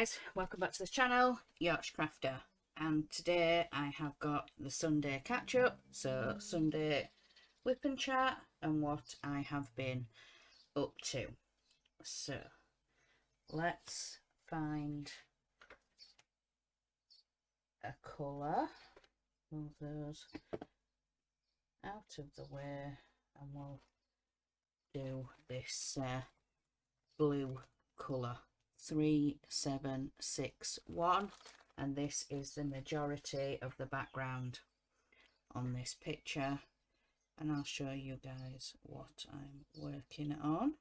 guys, welcome back to the channel, Yorkshire Crafter, and today I have got the Sunday catch up, so Sunday whip and chat and what I have been up to. So let's find a colour, move those out of the way, and we'll do this blue colour. 3761, and this is the majority of the background on this picture, and I'll show you guys what I'm working on.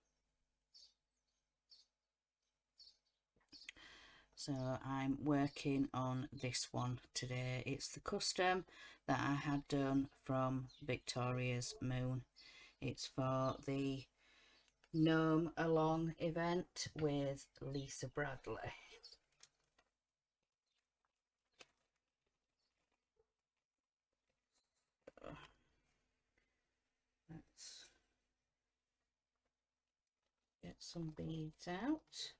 So I'm working on this one today. It's the custom that I had done from Victoria's Moon. It's for the Gnome Along event with Lisa Bradley. Let's get some beads out.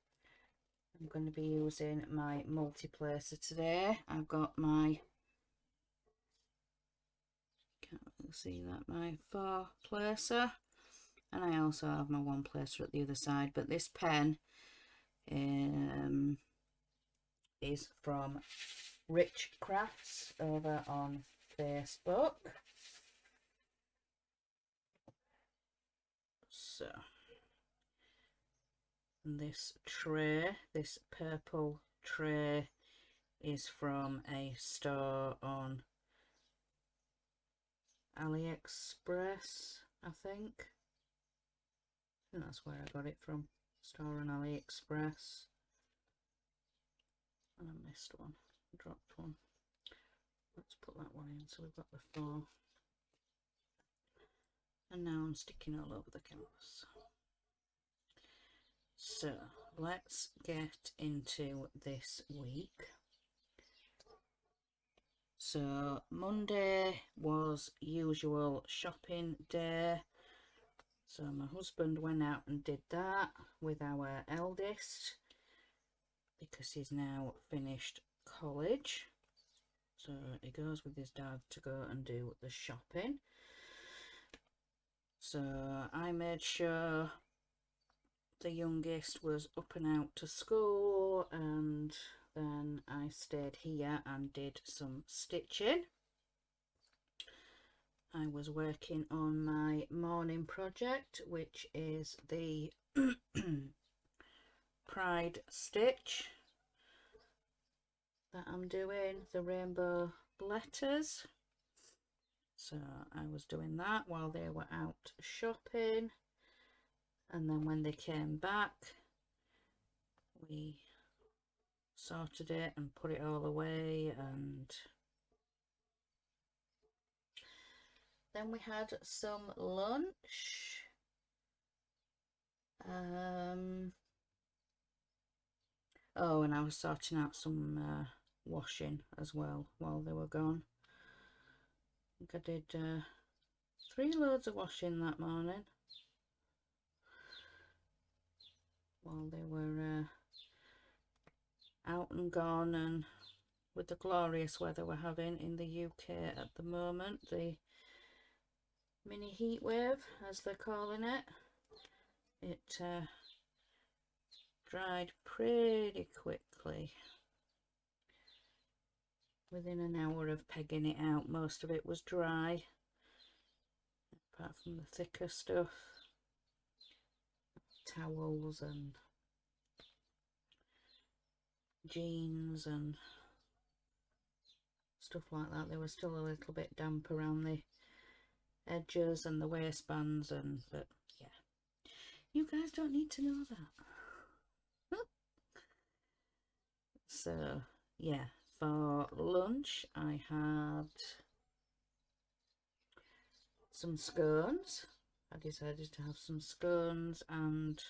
I'm going to be using my multi-placer today. I've got my, can't really see that, my 4 placer, and I also have my 1 placer at the other side. But this pen is from Rich Crafts over on Facebook. So, and this tray, this purple tray, is from a store on AliExpress, I think. That's where I got it from, store on AliExpress. And I missed one, dropped one. Let's put that one in, so we've got the 4. And now I'm sticking all over the canvas. So let's get into this week. So Monday was usual shopping day. So my husband went out and did that with our eldest because he's now finished college. So he goes with his dad to go and do the shopping. So I made sure the youngest was up and out to school, and then I stayed here and did some stitching. I was working on my morning project, which is the Pride stitch that I'm doing, the rainbow letters. So I was doing that while they were out shopping, and then when they came back we sorted it and put it all away, and then we had some lunch. Oh, and I was sorting out some washing as well while they were gone. I think I did 3 loads of washing that morning while they were out and gone, and with the glorious weather we're having in the UK at the moment, the mini heat wave as they're calling it, it dried pretty quickly. Within an hour of pegging it out, most of it was dry, apart from the thicker stuff, towels and jeans and stuff like that. They were still a little bit damp around the edges and the waistbands, and but yeah, you guys don't need to know that. So yeah, for lunch I had some scones. I decided to have some scones and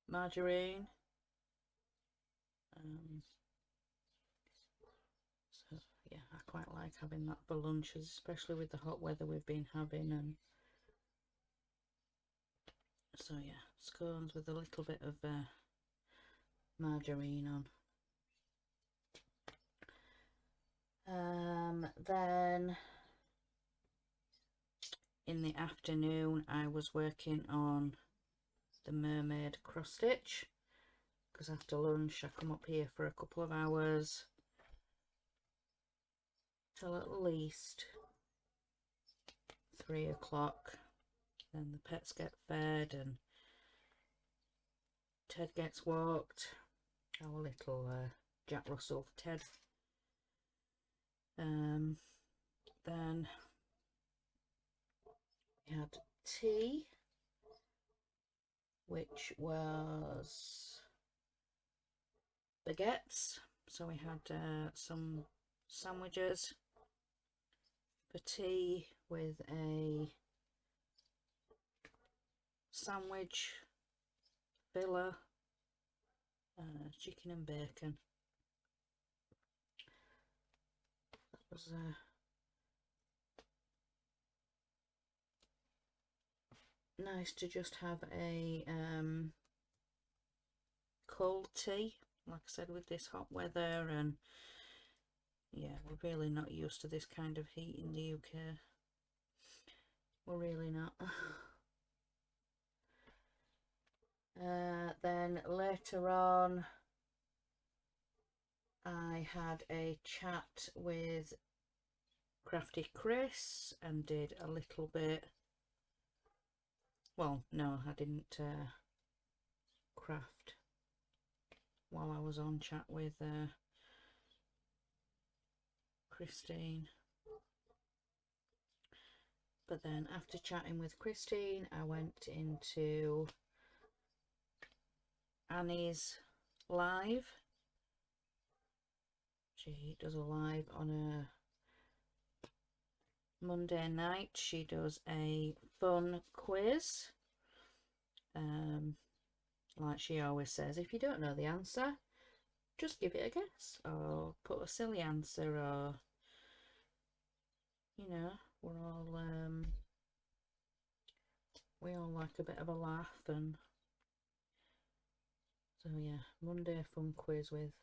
margarine. So yeah, I quite like having that for lunches, especially with the hot weather we've been having. And So yeah, scones with a little bit of margarine on. Then in the afternoon I was working on the mermaid cross stitch, because after lunch I come up here for a couple of hours till at least 3 o'clock. Then the pets get fed and Ted gets walked, our little Jack Russell Ted. Then we had tea, which was baguettes. So we had some sandwiches for tea with a sandwich filler, chicken and bacon. That was nice to just have a cold tea, like I said, with this hot weather. And yeah, we're really not used to this kind of heat in the UK. We're really not. Then later on I had a chat with Crafty Chris and did a little bit, well no, I didn't craft while I was on chat with Christine. But then after chatting with Christine I went into Annie's live. She does a live on a Monday night. She does a fun quiz. Like she always says, if you don't know the answer, just give it a guess, or put a silly answer, or you know, we all like a bit of a laugh. And so yeah, Monday fun quiz with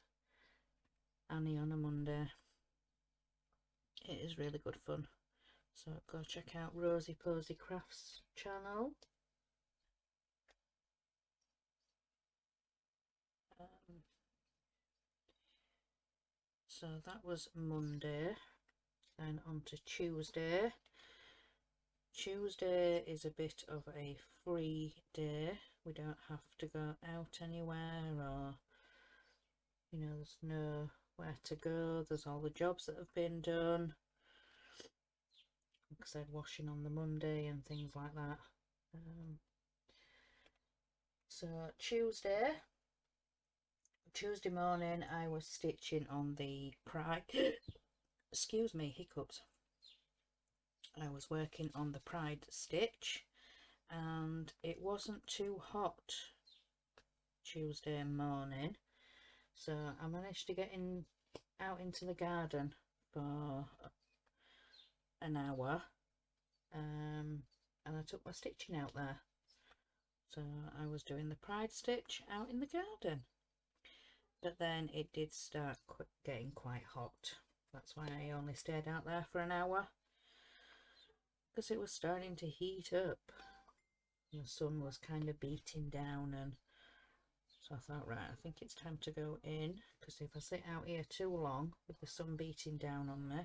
Annie on a Monday. It is really good fun. So go check out Rosie Posy Crafts channel. So that was Monday. Then on to Tuesday. Tuesday is a bit of a free day. We don't have to go out anywhere, or you know, there's nowhere to go. There's all the jobs that have been done, like I said, washing on the Monday and things like that. So Tuesday morning I was stitching on the pride excuse me, hiccups. I was working on the pride stitch, and it wasn't too hot Tuesday morning, so I managed to get out into the garden for an hour, and I took my stitching out there. So I was doing the pride stitch out in the garden, but then it did start getting quite hot. That's why I only stayed out there for an hour, because it was starting to heat up. The sun was kind of beating down, and so I thought, right, I think it's time to go in, because if I sit out here too long with the sun beating down on me,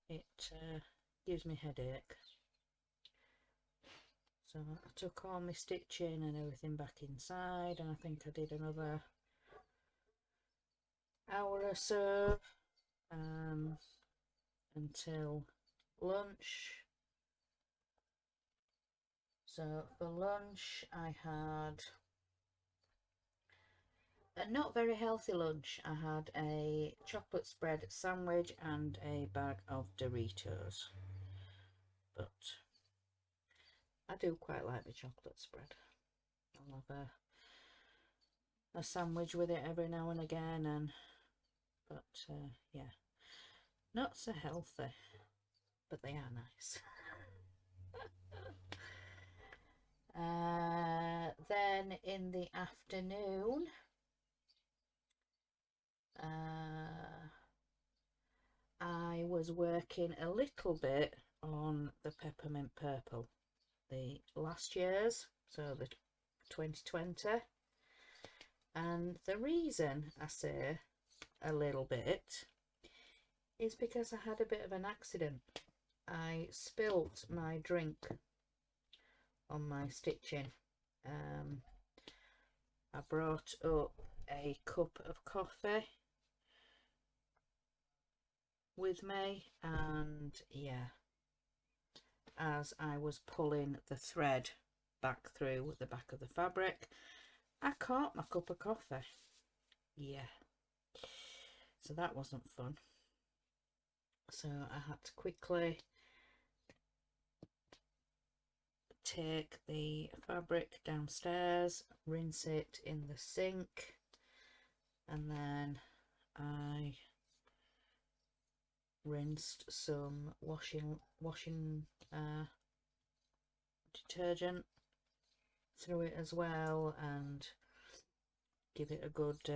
it gives me a headache. So I took all my stitching and everything back inside, and I think I did another hour or so until lunch. So for lunch I had a not very healthy lunch. I had a chocolate spread sandwich and a bag of Doritos, but I do quite like the chocolate spread. I'll have a sandwich with it every now and again, but yeah, not so healthy, but they are nice. then in the afternoon, I was working a little bit on the peppermint purple, the last year's, so the 2020. And the reason I say a little bit is because I had a bit of an accident. I spilt my drink on my stitching. I brought up a cup of coffee with me, and yeah, as I was pulling the thread back through the back of the fabric, I caught my cup of coffee. Yeah, so that wasn't fun. So I had to quickly take the fabric downstairs, rinse it in the sink, and then I rinsed some washing detergent through it as well, and give it a good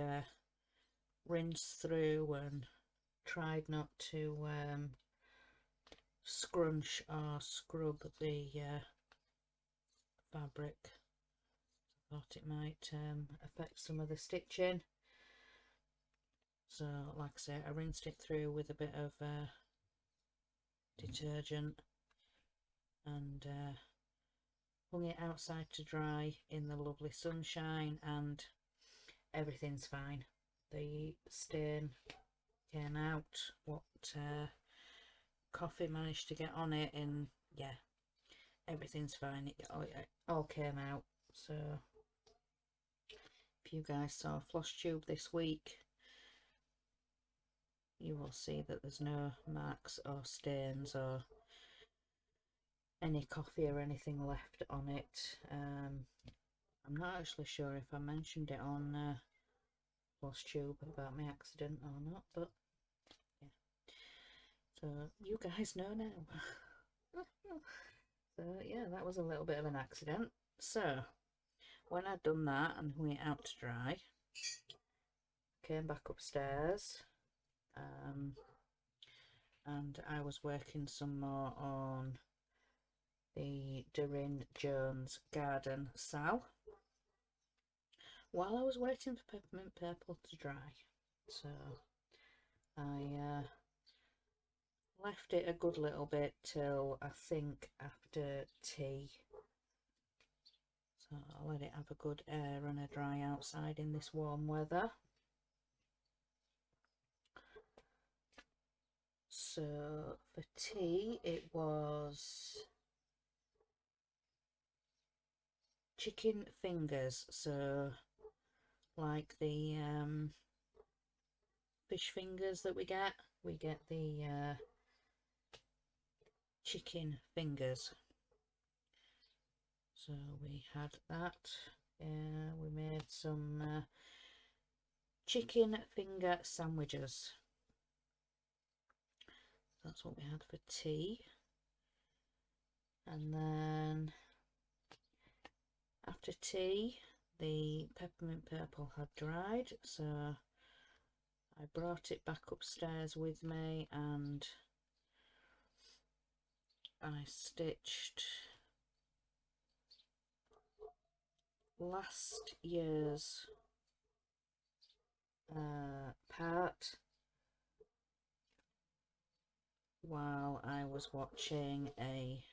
rinse through, and tried not to scrunch or scrub the fabric. Thought it might affect some of the stitching. So like I say, I rinsed it through with a bit of detergent and hung it outside to dry in the lovely sunshine, and everything's fine. The stain came out, what coffee managed to get on it, and yeah, everything's fine. It all came out. So if you guys saw Floss Tube this week, you will see that there's no marks or stains or any coffee or anything left on it. I'm not actually sure if I mentioned it on Floss Tube about my accident or not, but yeah, so you guys know now. So yeah, that was a little bit of an accident. So when I'd done that and hung it out to dry, came back upstairs, and I was working some more on the Doreen Jones Garden Sal while I was waiting for peppermint purple to dry. So I left it a good little bit till I think after tea. So I'll let it have a good air and a dry outside in this warm weather. So for tea it was chicken fingers, so like the fish fingers that we get the chicken fingers. So we had that. We made some chicken finger sandwiches. That's what we had for tea. And then after tea, the peppermint purple had dried, so I brought it back upstairs with me, and I stitched last year's part while I was watching a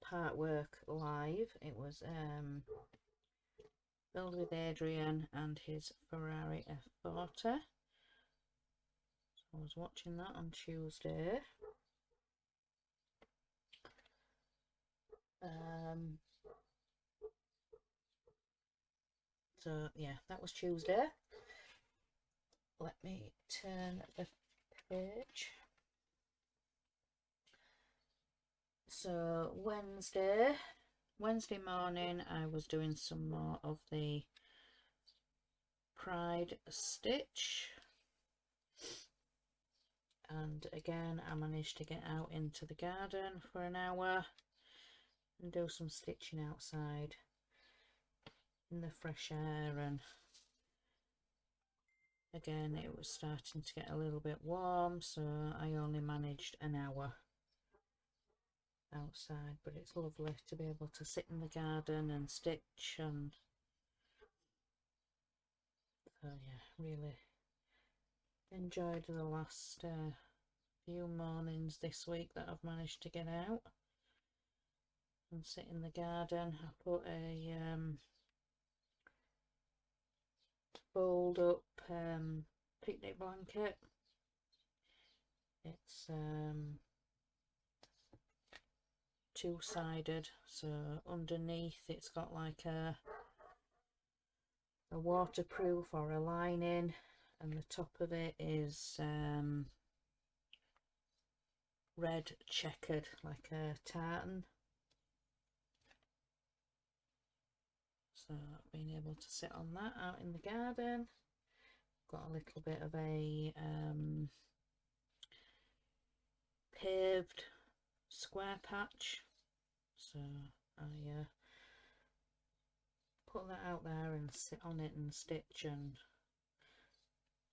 part work live. It was Build with Adrian and his Ferrari F40. So I was watching that on Tuesday. So yeah, that was Tuesday. Let me turn the page. So Wednesday morning I was doing some more of the Pride stitch, and again I managed to get out into the garden for an hour and do some stitching outside in the fresh air. And again, it was starting to get a little bit warm, so I only managed an hour outside, but it's lovely to be able to sit in the garden and stitch. And so yeah, really enjoyed the last few mornings this week that I've managed to get out and sit in the garden. I put a fold up picnic blanket. It's two-sided, so underneath it's got like a waterproof or a lining, and the top of it is red checkered, like a tartan. So being able to sit on that out in the garden. Got a little bit of a paved square patch, so I put that out there and sit on it and stitch, and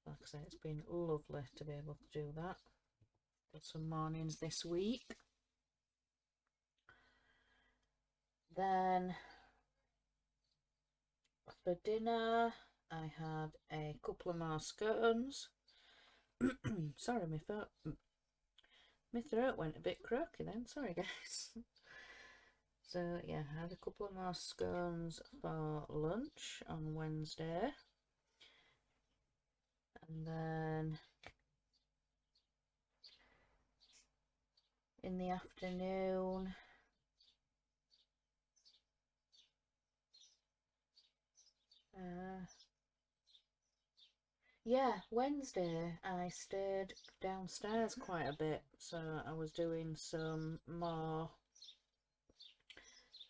like I say, it's been lovely to be able to do that. Got some mornings this week. Then for dinner I had a couple of more scones. Sorry, my throat went a bit croaky then, sorry guys. So yeah, I had a couple of more scones for lunch on Wednesday, and then in the afternoon yeah, Wednesday I stayed downstairs quite a bit, so I was doing some more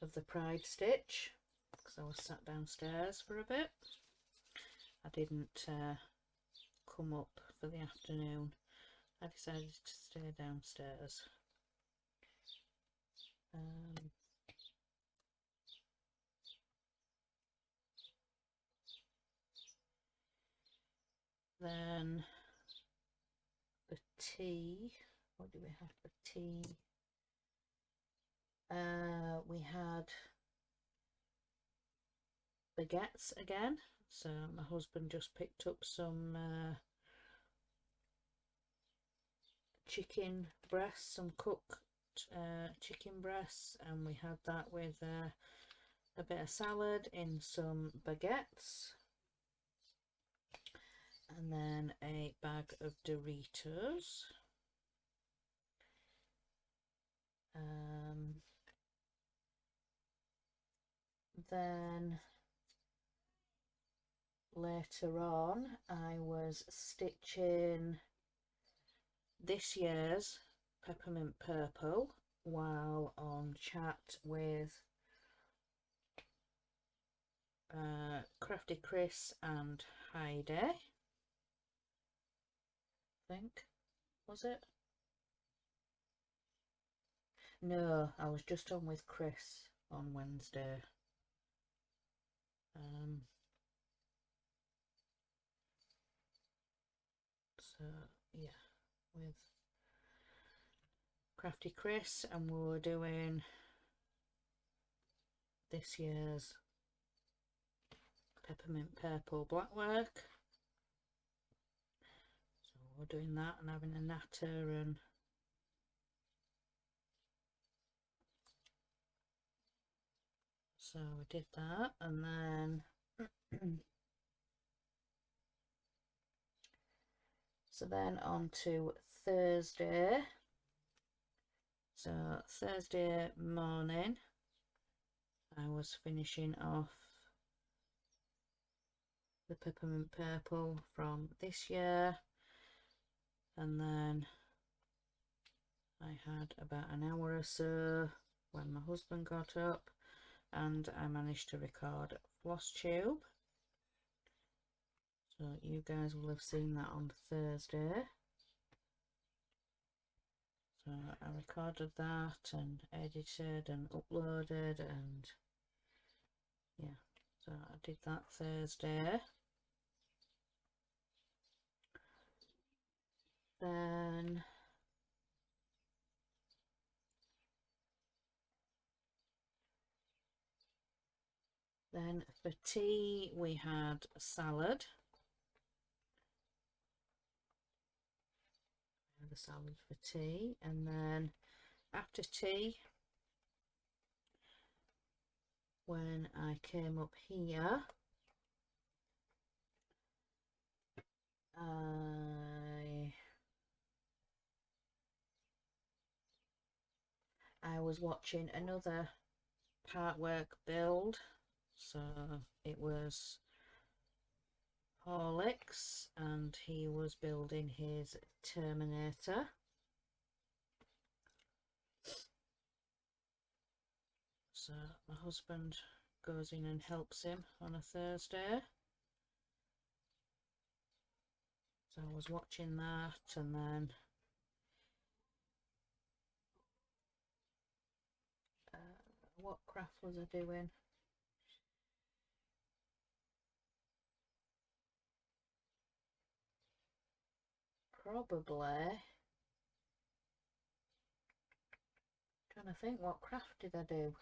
of the pride stitch because I was sat downstairs for a bit. I didn't come up for the afternoon. I decided to stay downstairs. Then for tea, what do we have for tea? We had baguettes again, so my husband just picked up some chicken breasts, some cooked chicken breasts, and we had that with a bit of salad in some baguettes, and then a bag of Doritos. Then later on I was stitching this year's Peppermint Purple while on chat with Crafty Chris and Heidi, I think, was it? No, I was just on with Chris on Wednesday. So yeah, with Crafty Chris, and we were doing this year's Peppermint Purple blackwork. So we're doing that and having a natter, and so we did that, and then so then on to Thursday. So Thursday morning I was finishing off the Peppermint Purple from this year, and then I had about an hour or so when my husband got up, and I managed to record Floss Tube. So you guys will have seen that on Thursday. So So I recorded that and edited and uploaded, and yeah, so I did that Thursday. Then for tea we had a salad. The salad for tea, and then after tea, when I came up here, I was watching another part work build. So it was Horlicks, and he was building his Terminator. So my husband goes in and helps him on a Thursday. So I was watching that, and then what craft was I doing? Probably, trying to think, what craft did I do?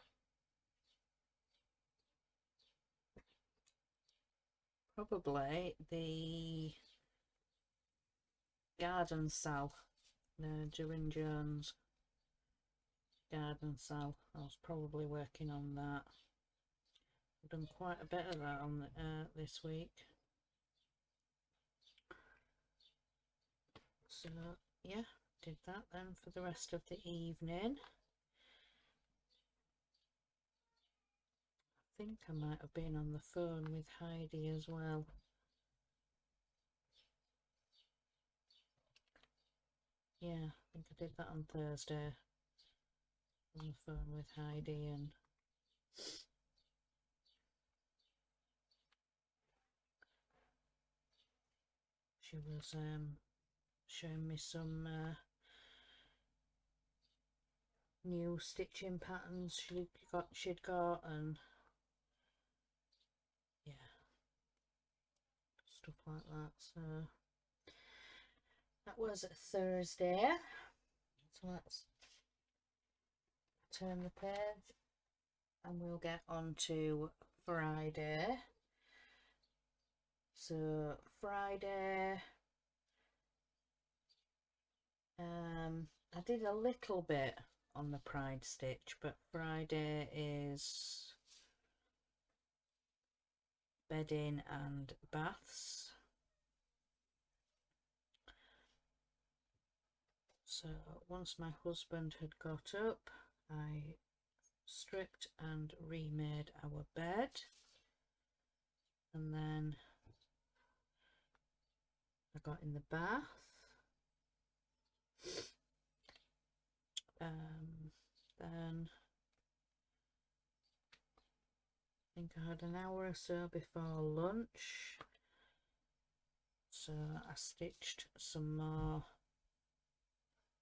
Probably the garden cell, the Doing Jones garden cell. I was probably working on that. I've done quite a bit of that on this week. So yeah, did that then for the rest of the evening. I think I might have been on the phone with Heidi as well. Yeah, I think I did that on Thursday, on the phone with Heidi, and she was showing me some new stitching patterns she'd got, and yeah, stuff like that. So that was Thursday. So let's turn the page and we'll get on to Friday. So Friday, I did a little bit on the Pride stitch, but Friday is bedding and baths. So once my husband had got up, I stripped and remade our bed, and then I got in the bath. Then I think I had an hour or so before lunch, so I stitched some more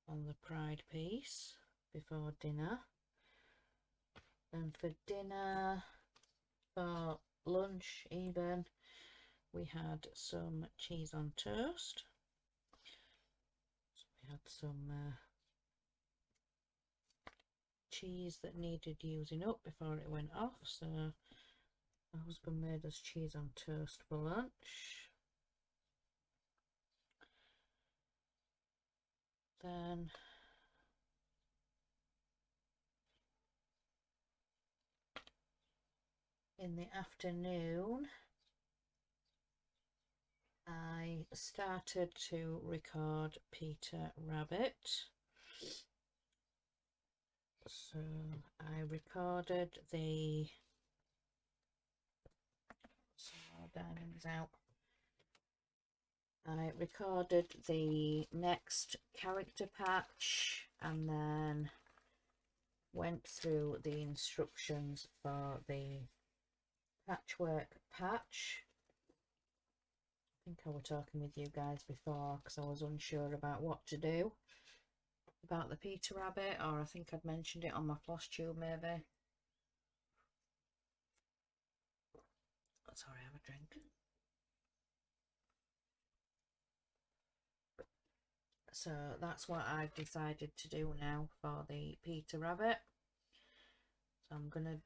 on the Pride piece before dinner. And for dinner, for lunch even, we had some cheese on toast. So we had some cheese that needed using up before it went off, so my husband made us cheese on toast for lunch. Then in the afternoon, I started to record Peter Rabbit. So I recorded the diamonds out. I recorded the next character patch and then went through the instructions for the patchwork patch. I think I was talking with you guys before because I was unsure about what to do about the Peter Rabbit, or I think I'd mentioned it on my floss tube maybe. Sorry, have a drink. So that's what I've decided to do now for the Peter Rabbit. So I'm going to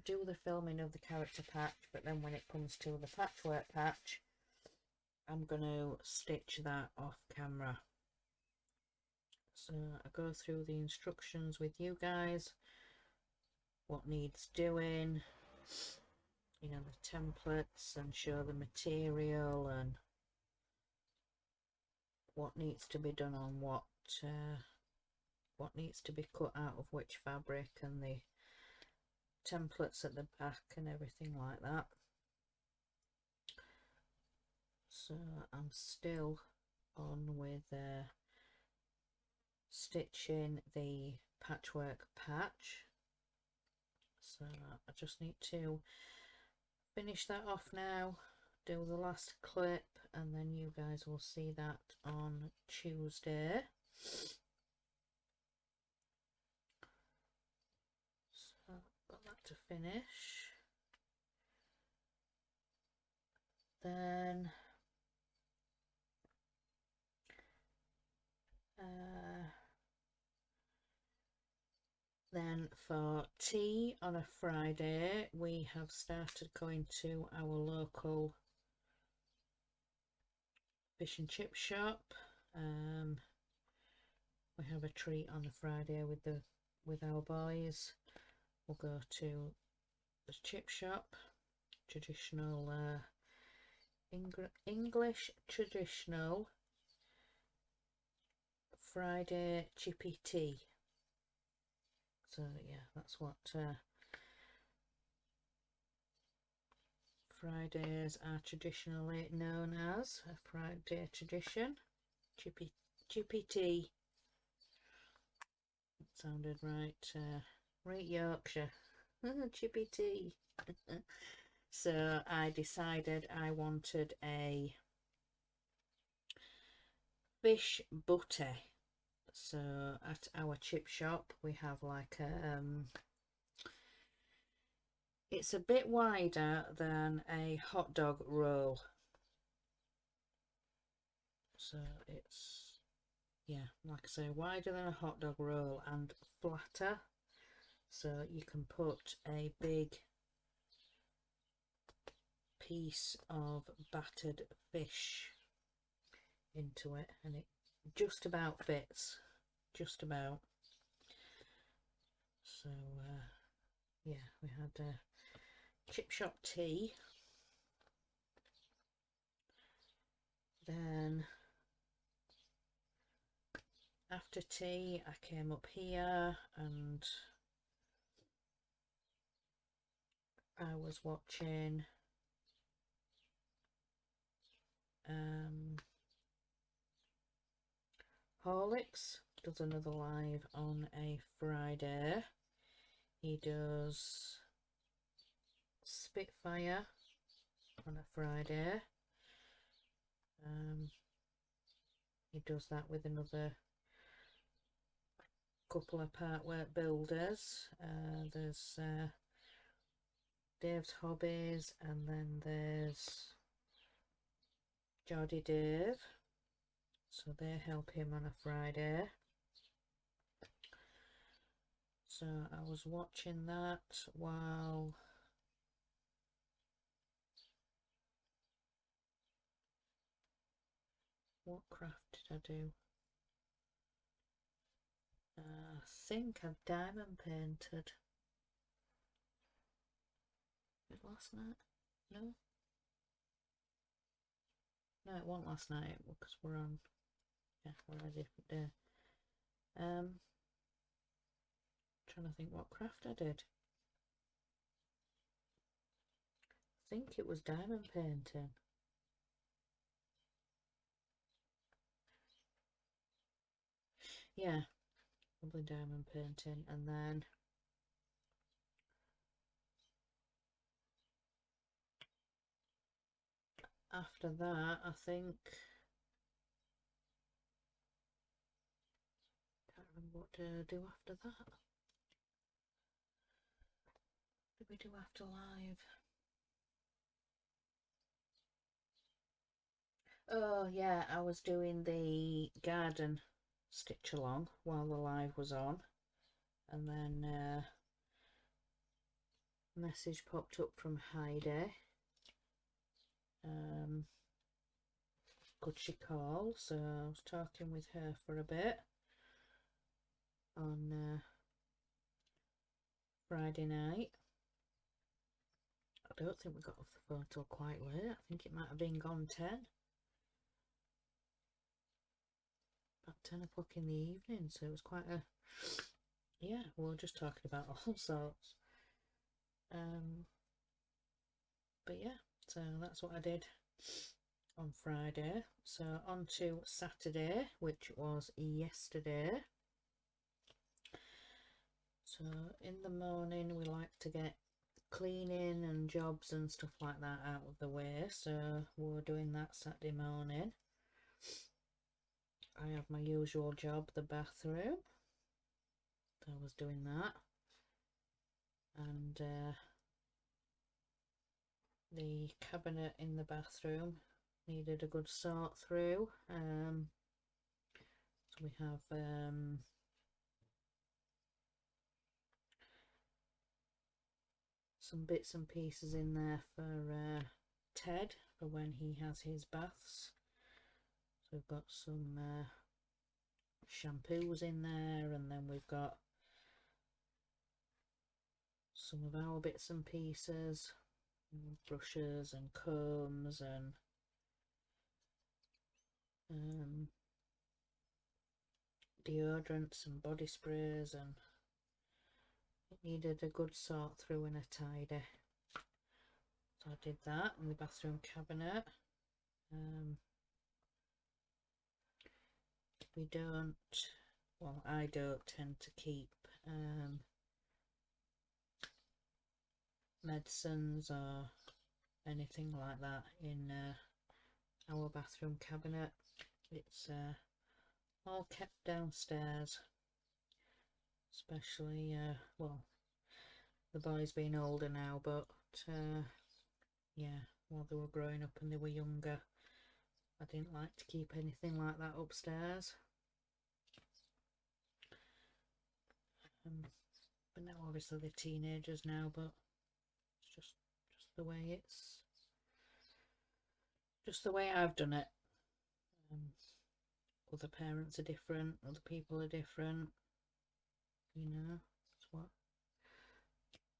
do the filming of the character patch, but then when it comes to the patchwork patch, I'm going to stitch that off camera. So I go through the instructions with you guys, what needs doing, you know, the templates, and show the material and what needs to be done on what needs to be cut out of which fabric, and the templates at the back and everything like that. So I'm still on with stitching the patchwork patch, so I just need to finish that off now, do the last clip, and then you guys will see that on Tuesday. So got that to finish. Then for tea on a Friday, we have started going to our local fish and chip shop. We have a treat on a Friday with our boys. We'll go to the chip shop, traditional English traditional Friday chippy tea. So yeah, that's what Fridays are traditionally known as, a Friday tradition. Chippy tea. That sounded right Yorkshire. Chippy tea. So I decided I wanted a fish butty. So at our chip shop we have like a it's a bit wider than a hot dog roll. So it's, yeah, like I say, wider than a hot dog roll and flatter. So you can put a big piece of battered fish into it, and it just about fits, just about. So yeah, we had chip shop tea. Then after tea I came up here and I was watching Horlicks does another live on a Friday. He does Spitfire on a Friday. He does that with another couple of partwork builders. There's Dave's Hobbies, and then there's Geordie Dave. So they help him on a Friday. So I was watching that while what craft did I do? I think I've diamond painted. Was it last night? No? No, it wasn't last night because we're on, yeah, we're on a different day. Trying to think what craft I did. I think it was diamond painting. Yeah, probably diamond painting, and then after that I think, can't What did I do after that? What did we do after live? Oh yeah, I was doing the garden stitch along while the live was on, and then a message popped up from Heidi. Could she call? So I was talking with her for a bit on Friday night. I don't think we got off the phone till quite late. I think it might have been gone 10. About 10 o'clock in the evening, so it was quite a... Yeah, we were just talking about all sorts. But yeah, so that's what I did on Friday. So on to Saturday, which was yesterday. So in the morning we like to get cleaning and jobs and stuff like that out of the way, so we're doing that Saturday morning. I have my usual job, the bathroom, so I was doing that, and the cabinet in the bathroom needed a good sort through. So we have some bits and pieces in there for Ted for when he has his baths. So we've got some shampoos in there, and then we've got some of our bits and pieces, brushes and combs and deodorants and body sprays, and it needed a good sort through and a tidy. So I did that in the bathroom cabinet. We don't, well, I don't tend to keep medicines or anything like that in our bathroom cabinet. It's all kept downstairs, especially well, the boys being older now, but yeah, while they were growing up and they were younger, I didn't like to keep anything like that upstairs. But now obviously they're teenagers now, but it's just the way just the way I've done it. Other parents are different, other people are different, you know. It's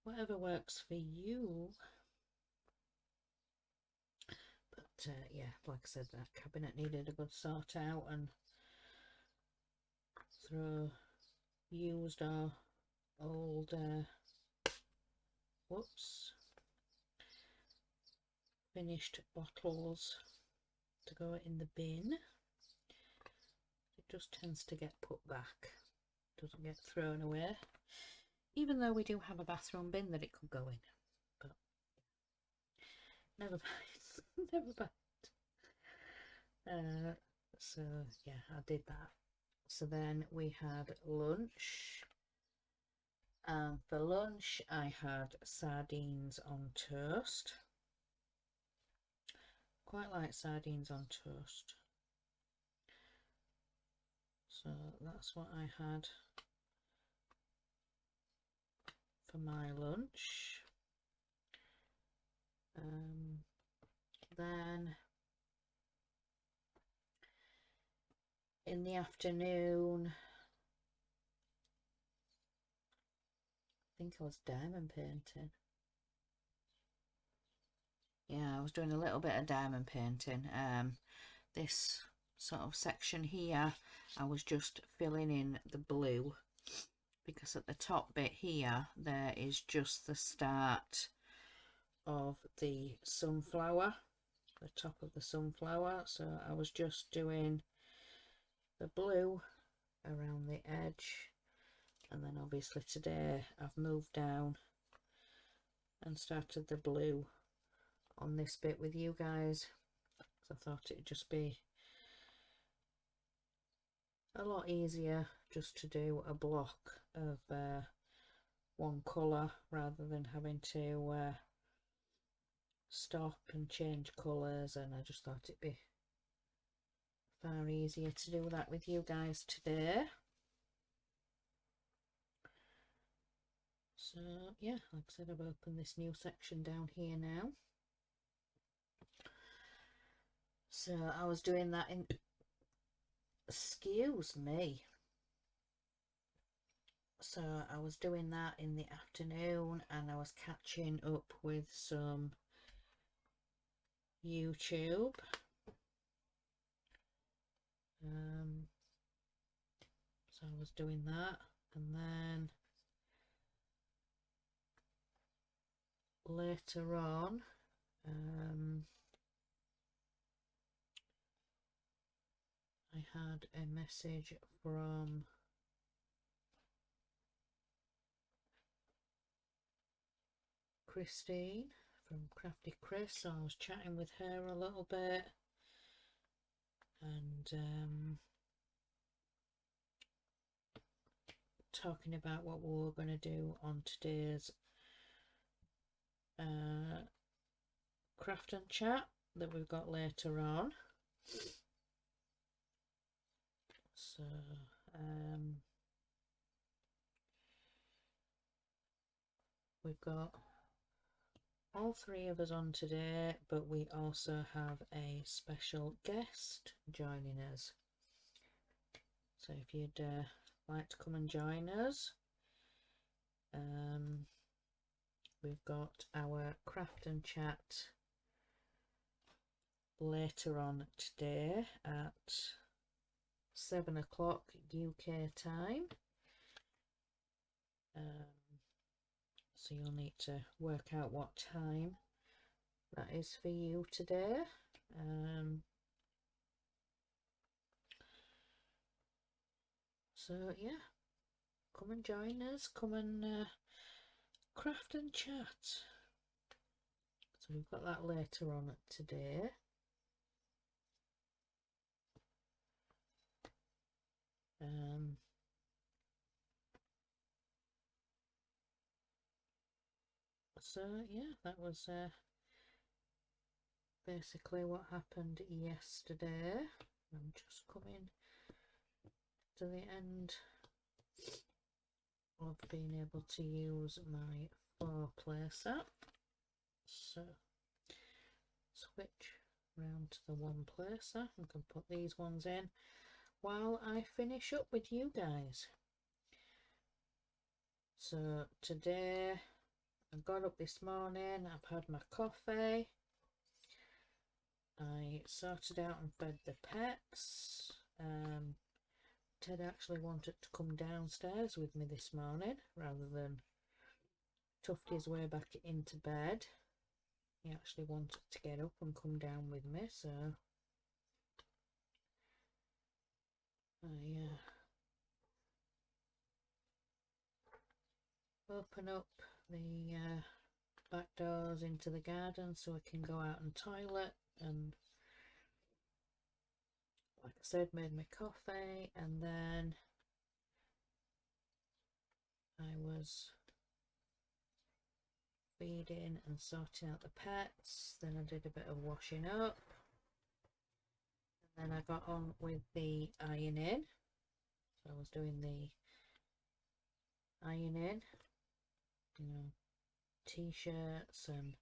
whatever works for you. But yeah, like I said, that cabinet needed a good sort out and throw used or old finished bottles to go in the bin. It just tends to get put back, doesn't get thrown away, even though we do have a bathroom bin that it could go in, but never mind. Never mind. So yeah, I did that. So then we had lunch, and for lunch I had sardines on toast. Quite like sardines on toast, so that's what I had for my lunch. Then in the afternoon, I think I was diamond painting. Yeah, I was doing a little bit of diamond painting. This sort of section here, I was just filling in the blue, because at the top bit here, there is just the start of the sunflower, the top of the sunflower. So I was just doing the blue around the edge, and then obviously today I've moved down and started the blue on this bit with you guys, because I thought it'd just be a lot easier just to do a block of one colour rather than having to stop and change colours, and I just thought it'd be far easier to do that with you guys today. So yeah, like I said, I've opened this new section down here now. So I was doing that in, excuse me, so I was doing that in the afternoon, and I was catching up with some YouTube. So I was doing that, and then later on I had a message from Christine from Crafty Chris, so I was chatting with her a little bit, and talking about what we were going to do on today's craft and chat that we've got later on. So we've got all three of us on today, but we also have a special guest joining us. So if you'd like to come and join us, we've got our craft and chat later on today at 7 o'clock UK time. So you'll need to work out what time that is for you today. So yeah, come and join us, come and craft and chat. So we've got that later on today. So yeah, that was basically what happened yesterday. I'm just coming to the end of being able to use my 4-placer. So switch round to the 1-placer and can put these ones in while I finish up with you guys. So today I got up this morning, I've had my coffee, I sorted out and fed the pets. Ted actually wanted to come downstairs with me this morning rather than tuffed his way back into bed. He actually wanted to get up and come down with me, so I open up the back doors into the garden so I can go out and toilet, and like I said, made my coffee, and then I was feeding and sorting out the pets. Then I did a bit of washing up, and then I got on with the ironing. So I was doing the ironing, you know, t-shirts and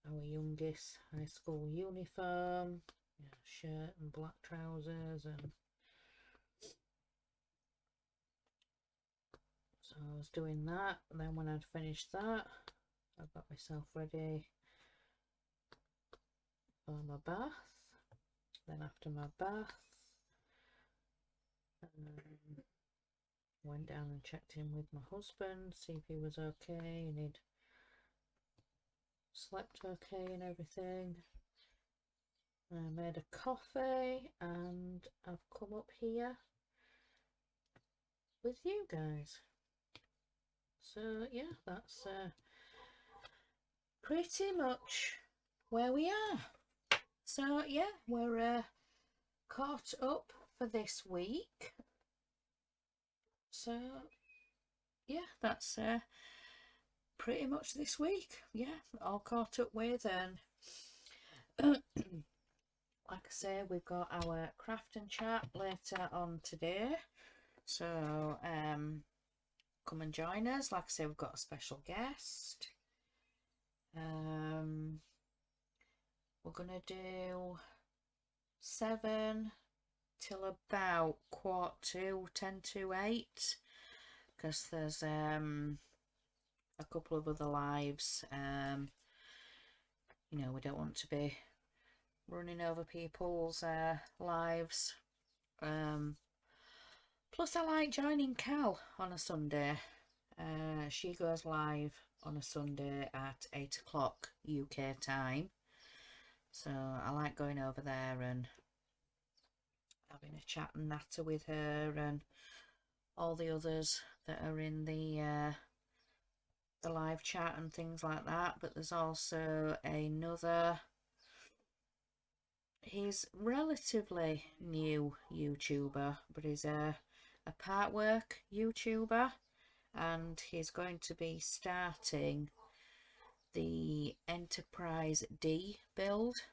our youngest high school uniform, you know, shirt and black trousers, and so I was doing that. And then when I'd finished that, I got myself ready for my bath. Then after my bath, went down and checked in with my husband, see if he was okay and he'd slept okay and everything. I made a coffee and I've come up here with you guys. So yeah, that's pretty much where we are. So yeah, we're caught up for this week. So yeah, that's pretty much this week. Yeah, all caught up with, and like I say, we've got our craft and chat later on today. So come and join us. Like I say, we've got a special guest. We're gonna do 7 till about 7:45, 10 to 8, because there's a couple of other lives. You know, we don't want to be running over people's lives. Plus, I like joining Cal on a Sunday. She goes live on a Sunday at 8 o'clock UK time. So I like going over there and having a chat and natter with her and all the others that are in the live chat and things like that. But there's also another, he's relatively new YouTuber, but he's a part work YouTuber, and he's going to be starting the Enterprise D build.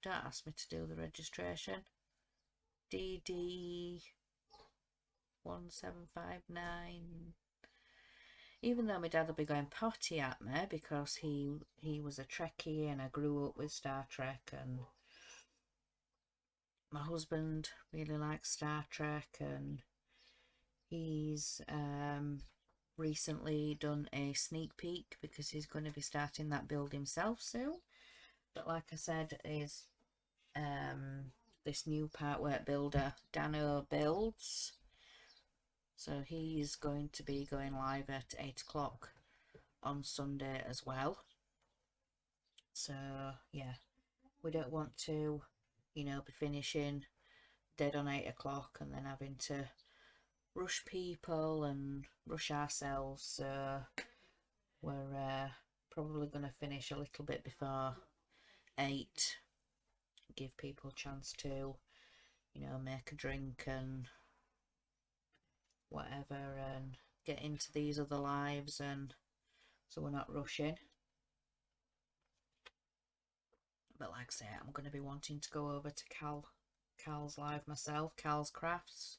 Don't ask me to do the registration. DD1759. Even though my dad will be going potty at me because he was a Trekkie and I grew up with Star Trek, and my husband really likes Star Trek, and he's recently done a sneak peek because he's going to be starting that build himself soon. But like I said, is this new part work builder, Dano Builds. So he's going to be going live at 8 o'clock on Sunday as well. So yeah, we don't want to, you know, be finishing dead on 8 o'clock and then having to rush people and rush ourselves. So we're probably going to finish a little bit before 8, give people a chance to, you know, make a drink and whatever and get into these other lives, and so we're not rushing. But like I say, I'm going to be wanting to go over to Cal's live myself, Cal's Crafts.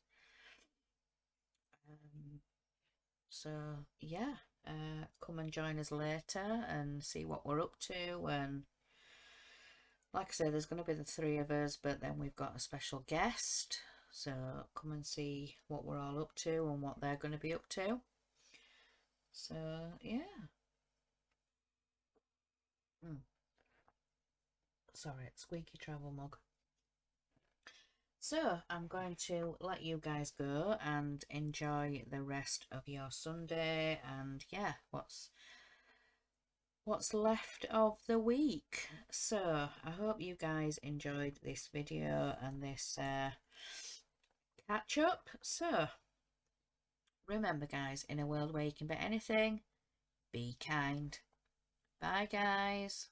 So yeah, come and join us later and see what we're up to. And like I say, there's going to be the 3 of us, but then we've got a special guest. So come and see what we're all up to and what they're going to be up to. So yeah. Sorry, squeaky travel mug. So I'm going to let you guys go and enjoy the rest of your Sunday, and yeah, what's left of the week. So I hope you guys enjoyed this video and this catch up. So remember guys, in a world where you can bet anything, be kind. Bye guys.